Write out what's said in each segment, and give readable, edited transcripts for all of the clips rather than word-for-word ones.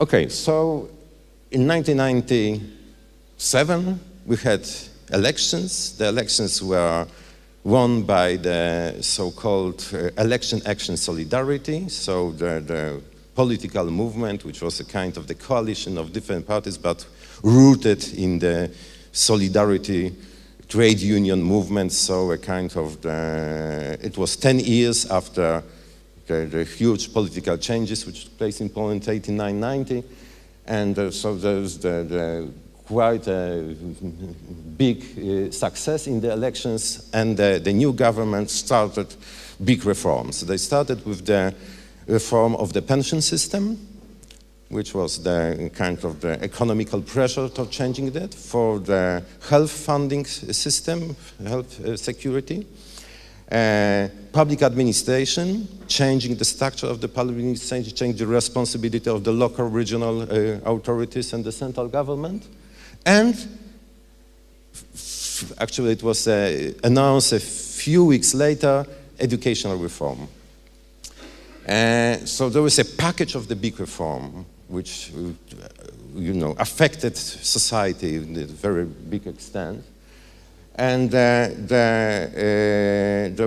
Okay, so in 1997, we had elections. The elections were won by the so-called Election Action Solidarity, so the political movement, which was a kind of the coalition of different parties, but rooted in the solidarity trade union movement, so a kind of it was 10 years after the huge political changes which took place in Poland in 1890, and so there's quite a big success in the elections, and the new government started big reforms. They started with the reform of the pension system, which was the kind of the economical pressure to changing that, for the health funding system, health security, public administration, changing the structure of the public administration, changing the responsibility of the local regional authorities and the central government. And actually it was announced a few weeks later, educational reform. So there was a package of the big reform which affected society in a very big extent. And there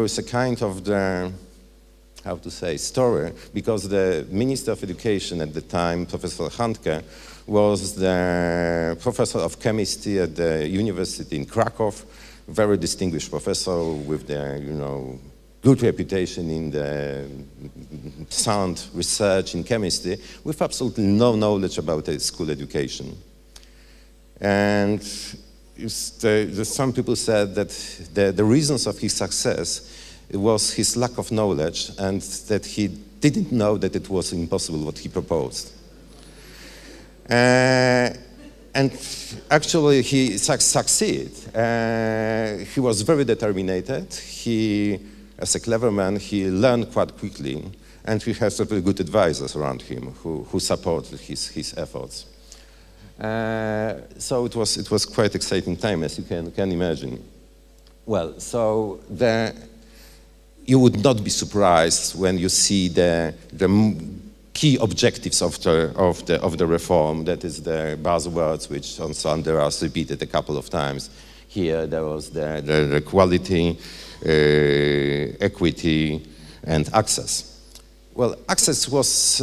was a kind of story, because the Minister of Education at the time, Professor Handke, was the professor of chemistry at the university in Krakow, very distinguished professor with the, good reputation in the sound research in chemistry, with absolutely no knowledge about school education. And some people said that the reasons of his success was his lack of knowledge, and that he didn't know that it was impossible what he proposed. And actually he succeeded. He was very determined. He, as a clever man, he learned quite quickly, and he has very good advisors around him who supported his efforts. So it was quite exciting time, as you can imagine. Well, so you would not be surprised when you see the key objectives of the reform. That is the buzzwords which on Sunday are repeated a couple of times. Here there was the equality, equity, and access. Well, access was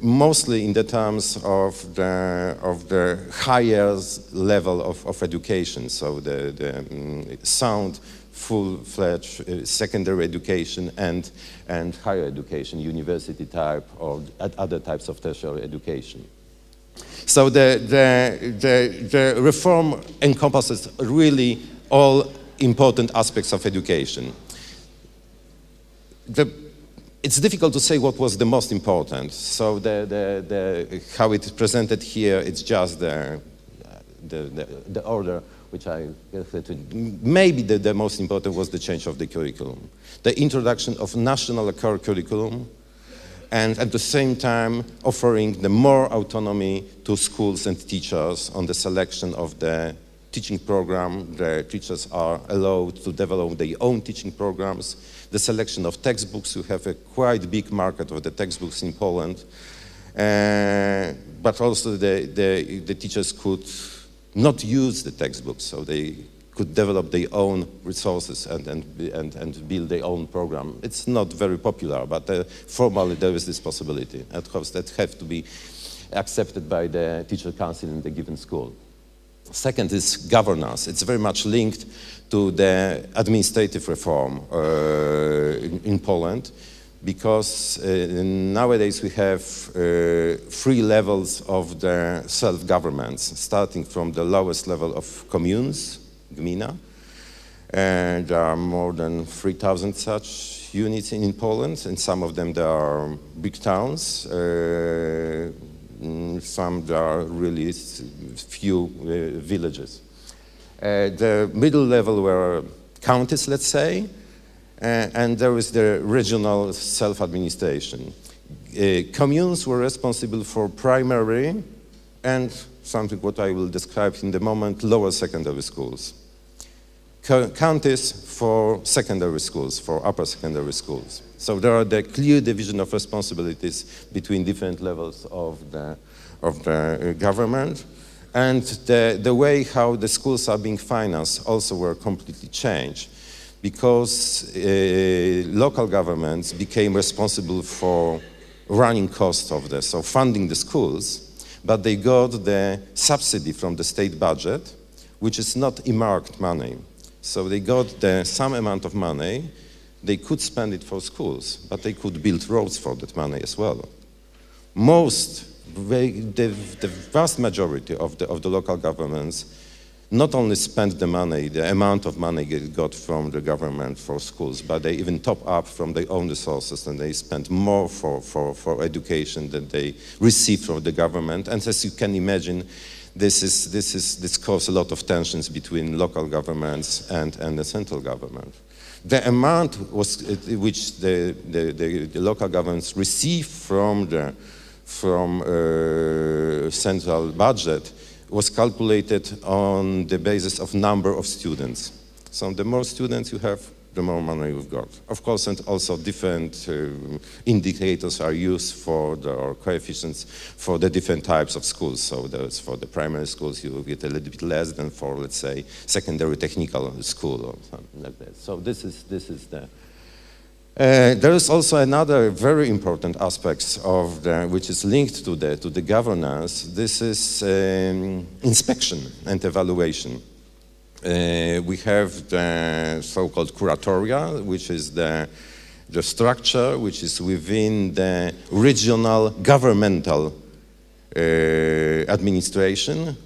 mostly in the terms of the higher level of education, so the sound, full-fledged secondary education and higher education, university type or other types of tertiary education. So the reform encompasses really all important aspects of education. It's difficult to say what was the most important. So how it is presented here, it's just the order which I referred to. Maybe the most important was the change of the curriculum. The introduction of national core curriculum, and at the same time offering the more autonomy to schools and teachers on the selection of the teaching program. The teachers are allowed to develop their own teaching programs. The selection of textbooks, we have a quite big market of the textbooks in Poland, but also the teachers could not use the textbooks, so they could develop their own resources and build their own program. It's not very popular, but formally there is this possibility. Of course, that have to be accepted by the teacher council in the given school. Second is governance. It's very much linked to the administrative reform in Poland, because nowadays we have 3 levels of the self-governments, starting from the lowest level of communes, gmina, and there are more than 3,000 such units in Poland, and some of them there are big towns, some there are really few villages. The middle level were counties, let's say, and there is the regional self-administration. Communes were responsible for primary and something what I will describe in the moment, lower secondary schools. counties for secondary schools, for upper secondary schools. So there are the clear division of responsibilities between different levels of the government. And the way how the schools are being financed also were completely changed, because local governments became responsible for running costs of this, so funding the schools, but they got the subsidy from the state budget, which is not earmarked money. So they got some amount of money, they could spend it for schools, but they could build roads for that money as well. The vast majority of the local governments not only spent the money, the amount of money they got from the government for schools, but they even top up from their own resources, and they spent more for education than they received from the government. And as you can imagine, this caused a lot of tensions between local governments and the central government. The amount which the local governments received from central budget was calculated on the basis of number of students. So the more students you have, the more money you've got. Of course, and also different indicators are used or coefficients for the different types of schools. So there's for the primary schools, you will get a little bit less than for, let's say, secondary technical school or something like that. So this is the... there is also another very important aspect of which is linked to the governance. This is inspection and evaluation. We have the so-called curatoria, which is the structure which is within the regional governmental administration,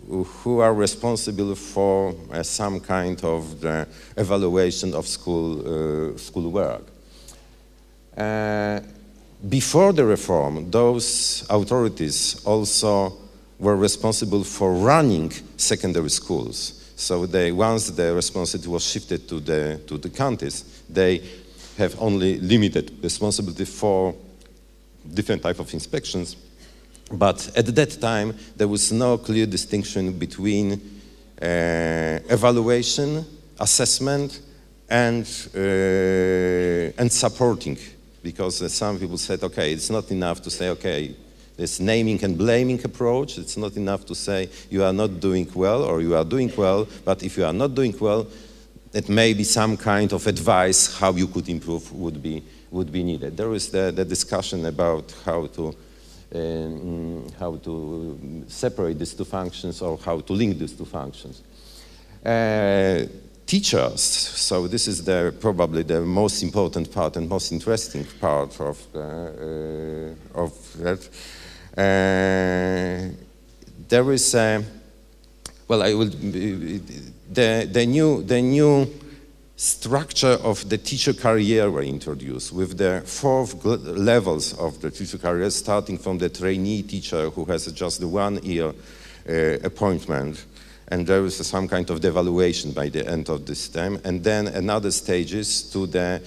who are responsible for some kind of the evaluation of school work. Before the reform, those authorities also were responsible for running secondary schools. So once the responsibility was shifted to the counties, they have only limited responsibility for different type of inspections. But at that time, there was no clear distinction between evaluation, assessment, and supporting. Because some people said, okay, it's not enough to say, okay, this naming and blaming approach, it's not enough to say you are not doing well or you are doing well, but if you are not doing well, it may be some kind of advice how you could improve would be needed. There is the discussion about how to separate these two functions or how to link these two functions. Teachers, so this is probably the most important part and most interesting part of that. There is the new structure of the teacher career were introduced with the 4 levels of the teacher career, starting from the trainee teacher who has just the 1 year appointment. And there is some kind of devaluation by the end of this term, and then another stages to the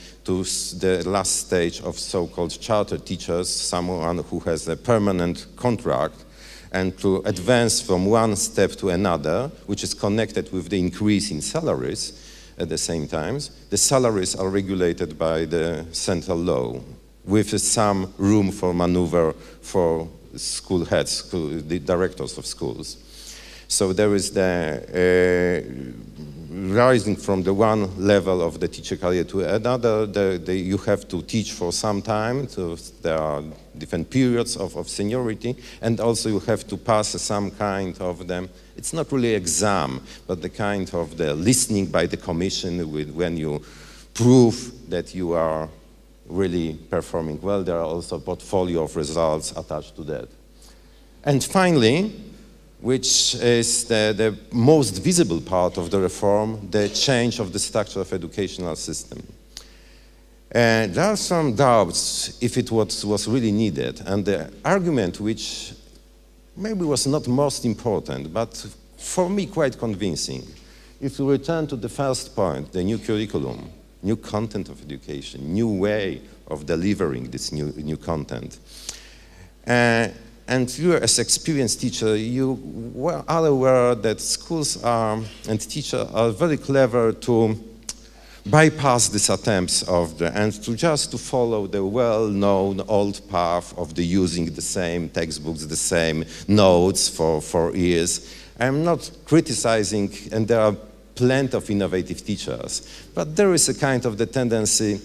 last stage of so-called charter teachers, someone who has a permanent contract, and to advance from one step to another, which is connected with the increase in salaries at the same time. The salaries are regulated by the central law, with some room for maneuver for school heads, the directors of schools. So there is the rising from the one level of the teacher career to another. You have to teach for some time, so there are different periods of seniority, and also you have to pass some kind of it's not really exam, but the kind of the listening by the commission when you prove that you are really performing well. There are also portfolio of results attached to that. And finally, which is the most visible part of the reform, the change of the structure of educational system. And there are some doubts if it was really needed, and the argument which maybe was not most important, but for me quite convincing. If we return to the first point, the new curriculum, new content of education, new way of delivering this new content, And you, as experienced teacher, you are aware that schools are, and teachers are very clever to bypass these attempts and to follow the well-known old path of the using the same textbooks, the same notes for years. I'm not criticizing, and there are plenty of innovative teachers, but there is a kind of the tendency,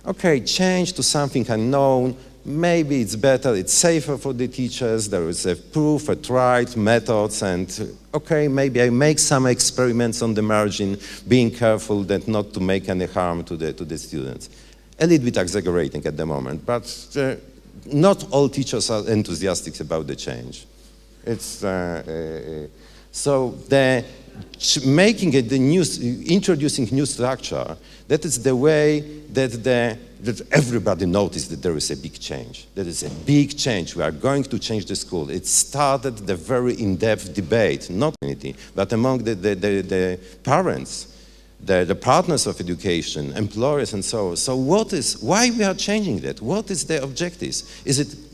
okay, change to something unknown, maybe it's better, it's safer for the teachers, there is a proof, a tried methods, and okay, maybe I make some experiments on the margin, being careful that not to make any harm to the students. A little bit exaggerating at the moment, but not all teachers are enthusiastic about the change. It's, so introducing new structure, that is the way that everybody noticed that there is a big change. There is a big change. We are going to change the school. It started the very in-depth debate, not community, but among the parents, the partners of education, employers, and so on. So why we are changing that? What is the objectives?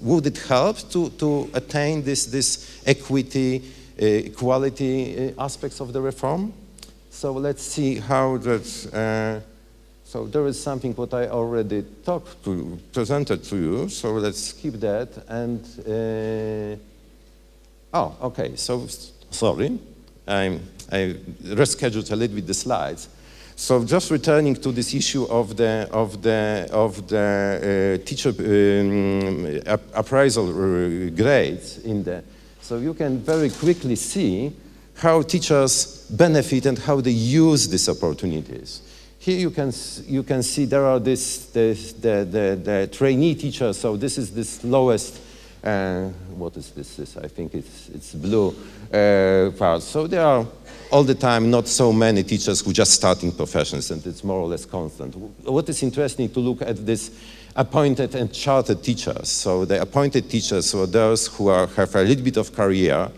Would it help to attain this equity, equality aspects of the reform? So let's see how that. So there is something what I already presented to you. So let's skip that and. Okay. So sorry, I rescheduled a little bit the slides. So just returning to this issue of the teacher appraisal grades in the. So you can very quickly see how teachers benefit and how they use these opportunities. Here you can see there are the trainee teachers. So this is this lowest. What is this? I think it's blue part. So there are all the time not so many teachers who just starting professions, and it's more or less constant. What is interesting to look at this appointed and chartered teachers. So the appointed teachers are those who have a little bit of career,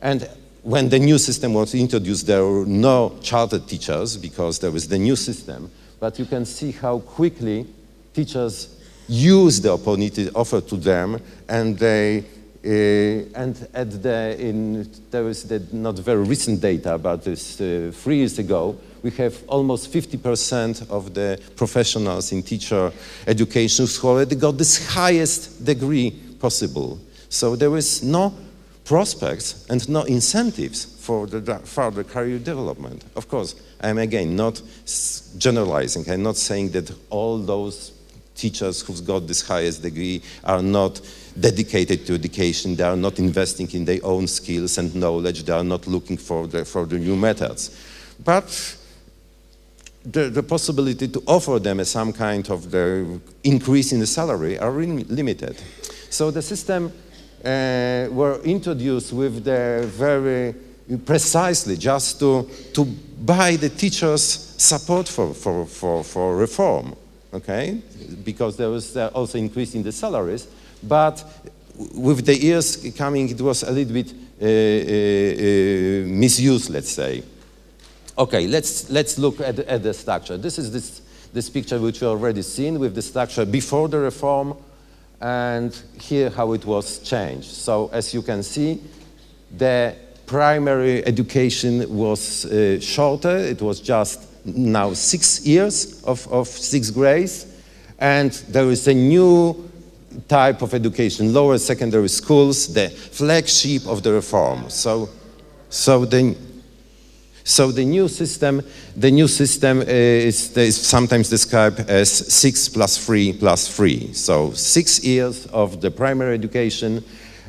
and when the new system was introduced, there were no chartered teachers because there was the new system. But you can see how quickly teachers use the opportunity offered to them, and there is the not very recent data, but it's 3 years ago. We have almost 50% of the professionals in teacher education who already got this highest degree possible. So there is no prospects and no incentives for the further career development. Of course, I'm again not generalizing. I'm not saying that all those teachers who've got this highest degree are not dedicated to education. They are not investing in their own skills and knowledge. They are not looking for the new methods. But the possibility to offer them some kind of the increase in the salary are really limited. So the system were introduced with the very precisely just to buy the teachers' support for reform, okay? Because there was also increase in the salaries, but with the years coming, it was a little bit misused, let's say. Okay, let's look at the structure. This is this picture which you already seen with the structure before the reform, and here how it was changed. So as you can see, the primary education was shorter. It was just now 6 years of 6 grades, and there is a new type of education, lower secondary schools, the flagship of the reform. So the new system is sometimes described as 6 + 3 + 3. So 6 years of the primary education,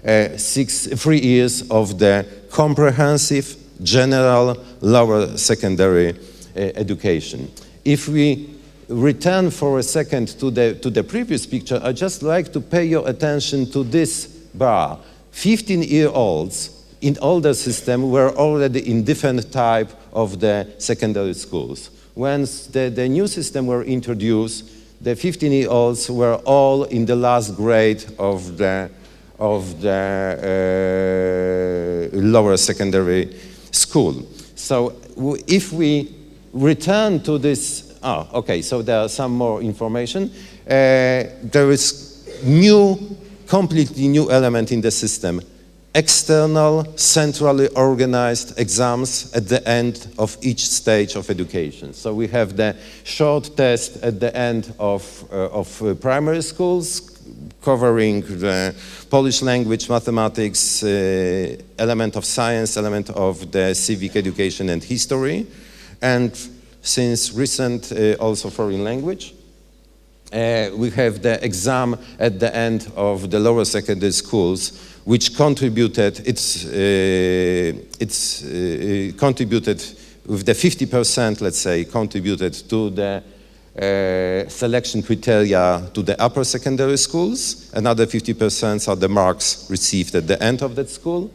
3 years of the comprehensive, general, lower secondary education. If we return for a second to the previous picture, I'd just like to pay your attention to this bar. 15-year-olds in older system were already in different type of the secondary schools. Once the new system were introduced, the 15-year-olds were all in the last grade of the lower secondary school. So if we return to this, okay, so there are some more information. There is new completely new element in the system: external, centrally organized exams at the end of each stage of education. So we have the short test at the end of primary schools, covering the Polish language, mathematics, element of science, element of the civic education and history, and since recent also foreign language. We have the exam at the end of the lower secondary schools, which contributed contributed with the 50%, let's say, contributed to the selection criteria to the upper secondary schools. Another 50% are the marks received at the end of that school.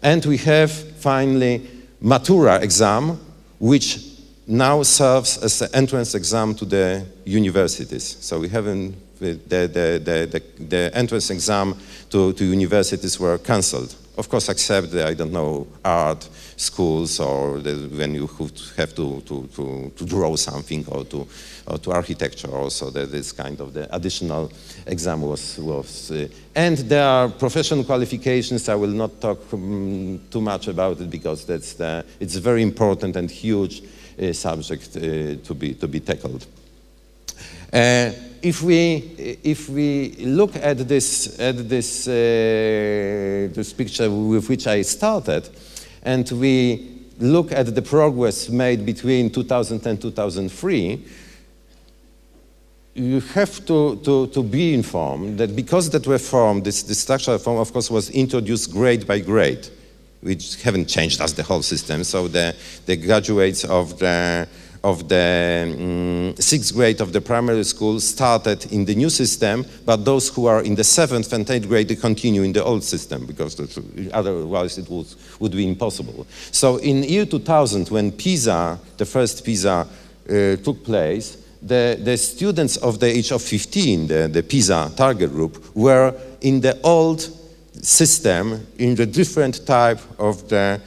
And we have finally Matura exam, which now serves as an entrance exam to the universities. So we haven't, the entrance exam to universities were cancelled. Of course, except the, I don't know, art schools, or when you have to draw something, or to architecture also. This kind of the additional exam was and there are professional qualifications. I will not talk too much about it, because it's a very important and huge subject to be tackled. If we look at this picture with which I started, and we look at the progress made between 2000 and 2003, you have to be informed that because that reform, this structural reform, of course, was introduced grade by grade, which haven't changed as the whole system. So the graduates of the 6th grade of the primary school started in the new system, but those who are in the 7th and 8th grade, they continue in the old system, because otherwise it would be impossible. So in year 2000, when PISA, the first PISA took place, the students of the age of 15, the PISA target group, were in the old system, in the different type of the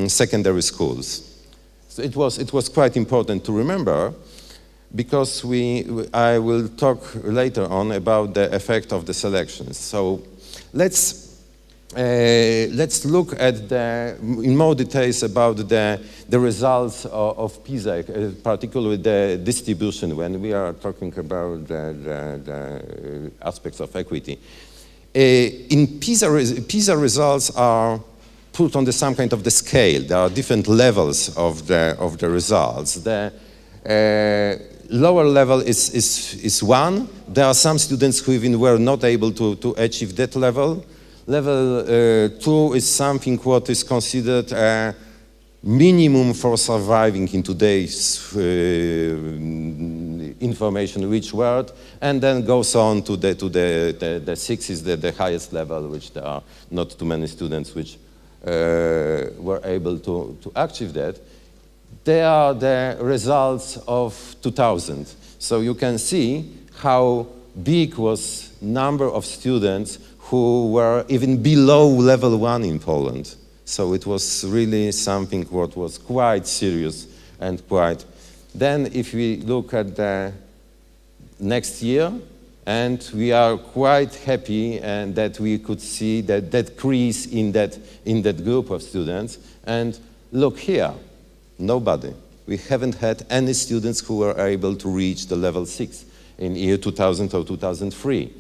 secondary schools. So it was quite important to remember, because I will talk later on about the effect of the selections. So let's look at in more details about the results of PISA, particularly the distribution, when we are talking about the aspects of equity. In PISA results are put on some kind of the scale. There are different levels of the results. The lower level is 1. There are some students who even were not able to achieve that level. Level 2 is something what is considered a minimum for surviving in today's information-rich world, and then goes on to the 6 is the highest level, which there are not too many students which were able to achieve that. They are the results of 2000. So you can see how big was number of students who were even below level 1 in Poland. So it was really something what was quite serious and quite. Then if we look at the next year, and we are quite happy and that we could see that decrease in that group of students. And look here, nobody. We haven't had any students who were able to reach the level 6 in year 2000 or 2003.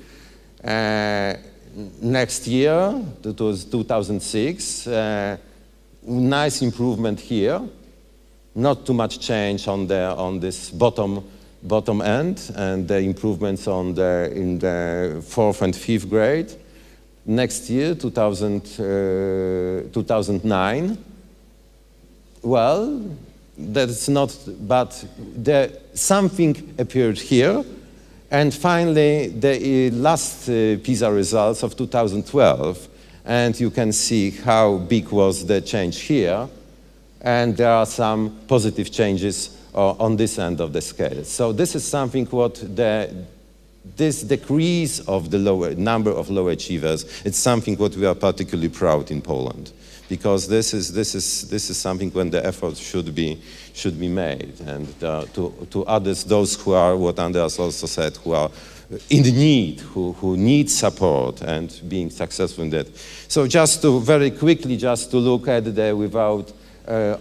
Next year, that was 2006, nice improvement here. Not too much change on this bottom end, and the improvements in the 4th and 5th grade. Next year, 2009. Well, that's not, but something appeared here. And finally, the last PISA results of 2012, and you can see how big was the change here, and there are some positive changes on this end of the scale. So this is something what this decrease of the number of low achievers, it's something what we are particularly proud in Poland, because this is something when the effort should be made, and to others, those who are, what Andreas also said, who are in need, who need support and being successful in that. So just to very quickly, just to look at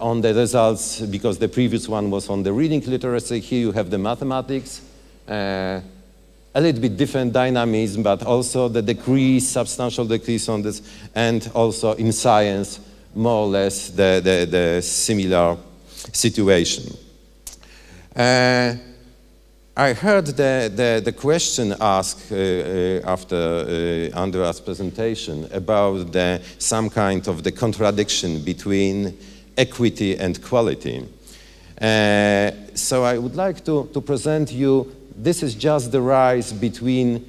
on the results, because the previous one was on the reading literacy. Here you have the mathematics, a little bit different dynamism, but also the substantial decrease on this, and also in science, more or less the similar situation. I heard the question asked after Andreas' presentation about some kind of the contradiction between equity and quality. So I would like to present you, this is just the rise between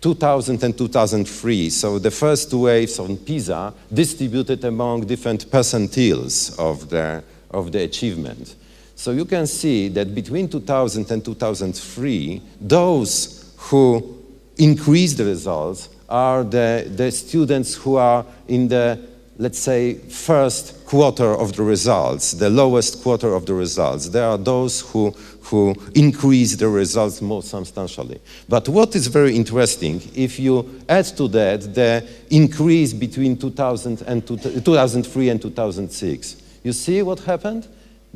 2000 and 2003. So the first two waves on PISA distributed among different percentiles of the achievement. So you can see that between 2000 and 2003, those who increase the results are the students who are in the, let's say, first quarter of the results, the lowest quarter of the results. There are those who increase the results more substantially. But what is very interesting, if you add to that the increase between 2003 and 2006, you see what happened?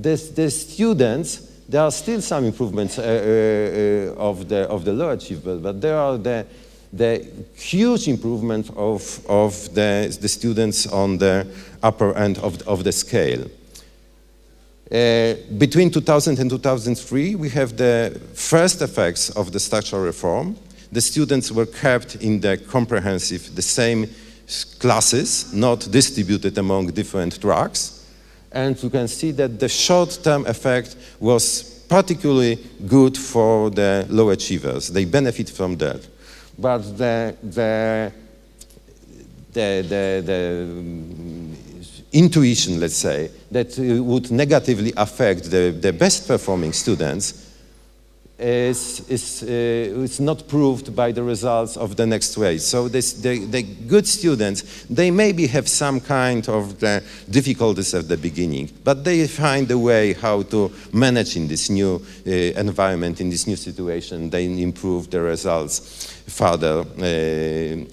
The students, there are still some improvements of the low achievement, but there are the huge improvement of the students on the upper end of the scale. Between 2000 and 2003, we have the first effects of the structural reform. The students were kept in the same classes, not distributed among different tracks. And you can see that the short-term effect was particularly good for the low achievers. They benefit from that. But the intuition, let's say, that would negatively affect the best performing students is not proved by the results of the next wave. So the good students, they maybe have some kind of the difficulties at the beginning, but they find a way how to manage in this new environment, in this new situation. They improve the results further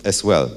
as well.